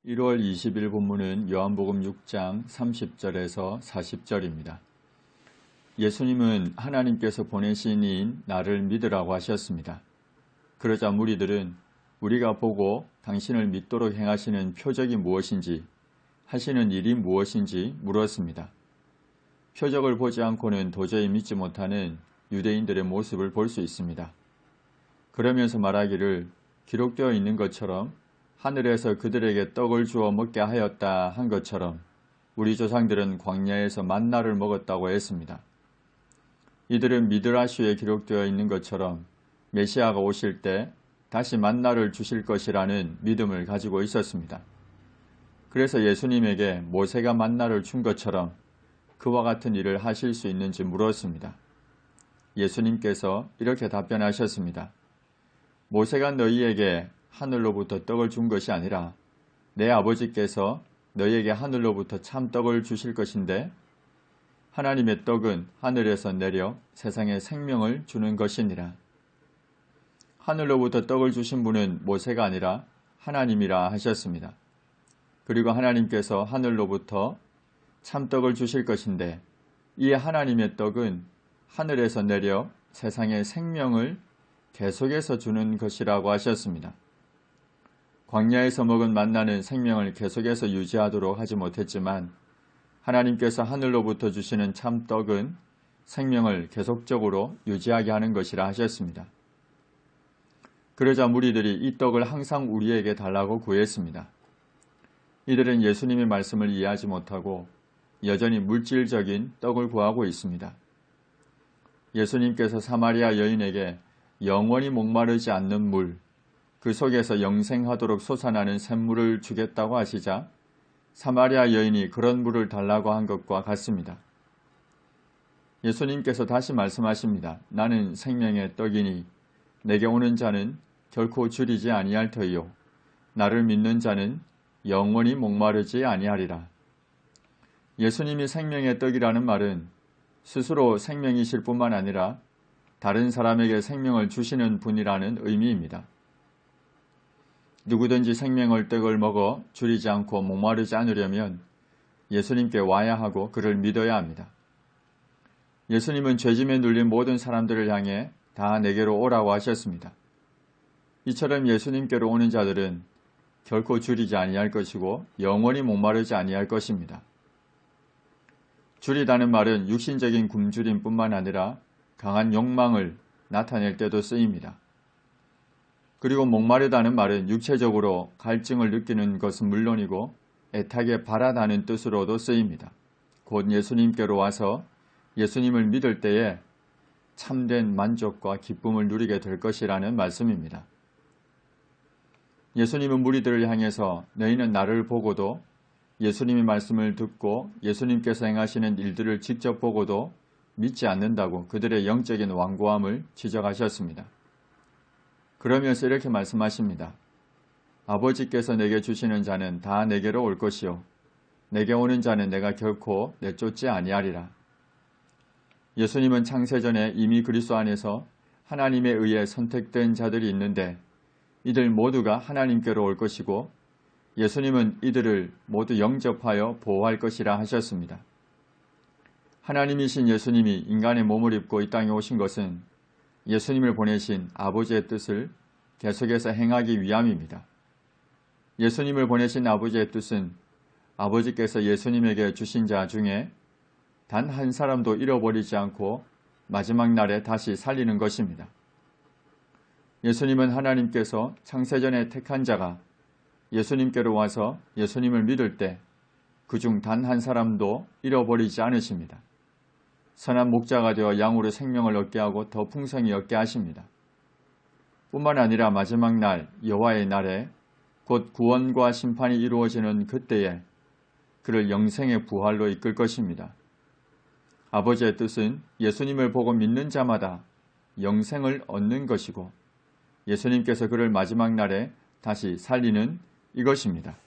1월 20일 본문은 요한복음 6장 30절에서 40절입니다. 예수님은 하나님께서 보내신 이인 나를 믿으라고 하셨습니다. 그러자 무리들은 우리가 보고 당신을 믿도록 행하시는 표적이 무엇인지, 하시는 일이 무엇인지 물었습니다. 표적을 보지 않고는 도저히 믿지 못하는 유대인들의 모습을 볼 수 있습니다. 그러면서 말하기를 기록되어 있는 것처럼 하늘에서 그들에게 떡을 주어 먹게 하였다 한 것처럼 우리 조상들은 광야에서 만나를 먹었다고 했습니다. 이들은 미드라슈에 기록되어 있는 것처럼 메시아가 오실 때 다시 만나를 주실 것이라는 믿음을 가지고 있었습니다. 그래서 예수님에게 모세가 만나를 준 것처럼 그와 같은 일을 하실 수 있는지 물었습니다. 예수님께서 이렇게 답변하셨습니다. 모세가 너희에게 하늘로부터 떡을 준 것이 아니라 내 아버지께서 너희에게 하늘로부터 참 떡을 주실 것인데 하나님의 떡은 하늘에서 내려 세상에 생명을 주는 것이니라. 하늘로부터 떡을 주신 분은 모세가 아니라 하나님이라 하셨습니다. 그리고 하나님께서 하늘로부터 참떡을 주실 것인데 이 하나님의 떡은 하늘에서 내려 세상에 생명을 계속해서 주는 것이라고 하셨습니다. 광야에서 먹은 만나는 생명을 계속해서 유지하도록 하지 못했지만 하나님께서 하늘로부터 주시는 참떡은 생명을 계속적으로 유지하게 하는 것이라 하셨습니다. 그러자 무리들이 이 떡을 항상 우리에게 달라고 구했습니다. 이들은 예수님의 말씀을 이해하지 못하고 여전히 물질적인 떡을 구하고 있습니다. 예수님께서 사마리아 여인에게 영원히 목마르지 않는 물, 그 속에서 영생하도록 솟아나는 샘물을 주겠다고 하시자 사마리아 여인이 그런 물을 달라고 한 것과 같습니다. 예수님께서 다시 말씀하십니다. 나는 생명의 떡이니 내게 오는 자는 결코 줄이지 아니할 터이요 나를 믿는 자는 영원히 목마르지 아니하리라. 예수님이 생명의 떡이라는 말은 스스로 생명이실 뿐만 아니라 다른 사람에게 생명을 주시는 분이라는 의미입니다. 누구든지 생명의 떡을 먹어 줄이지 않고 목마르지 않으려면 예수님께 와야 하고 그를 믿어야 합니다. 예수님은 죄짐에 눌린 모든 사람들을 향해 다 내게로 오라고 하셨습니다. 이처럼 예수님께로 오는 자들은 결코 줄이지 아니할 것이고 영원히 목마르지 아니할 것입니다. 줄이다는 말은 육신적인 굶주림 뿐만 아니라 강한 욕망을 나타낼 때도 쓰입니다. 그리고 목마르다는 말은 육체적으로 갈증을 느끼는 것은 물론이고 애타게 바라다는 뜻으로도 쓰입니다. 곧 예수님께로 와서 예수님을 믿을 때에 참된 만족과 기쁨을 누리게 될 것이라는 말씀입니다. 예수님은 무리들을 향해서 너희는 나를 보고도 예수님의 말씀을 듣고 예수님께서 행하시는 일들을 직접 보고도 믿지 않는다고 그들의 영적인 완고함을 지적하셨습니다. 그러면서 이렇게 말씀하십니다. 아버지께서 내게 주시는 자는 다 내게로 올 것이요 내게 오는 자는 내가 결코 내쫓지 아니하리라. 예수님은 창세전에 이미 그리스도 안에서 하나님에 의해 선택된 자들이 있는데 이들 모두가 하나님께로 올 것이고 예수님은 이들을 모두 영접하여 보호할 것이라 하셨습니다. 하나님이신 예수님이 인간의 몸을 입고 이 땅에 오신 것은 예수님을 보내신 아버지의 뜻을 계속해서 행하기 위함입니다. 예수님을 보내신 아버지의 뜻은 아버지께서 예수님에게 주신 자 중에 단 한 사람도 잃어버리지 않고 마지막 날에 다시 살리는 것입니다. 예수님은 하나님께서 창세전에 택한 자가 예수님께로 와서 예수님을 믿을 때 그중 단 한 사람도 잃어버리지 않으십니다. 선한 목자가 되어 양으로 생명을 얻게 하고 더 풍성히 얻게 하십니다. 뿐만 아니라 마지막 날 여호와의 날에 곧 구원과 심판이 이루어지는 그때에 그를 영생의 부활로 이끌 것입니다. 아버지의 뜻은 예수님을 보고 믿는 자마다 영생을 얻는 것이고 예수님께서 그를 마지막 날에 다시 살리는 이것입니다.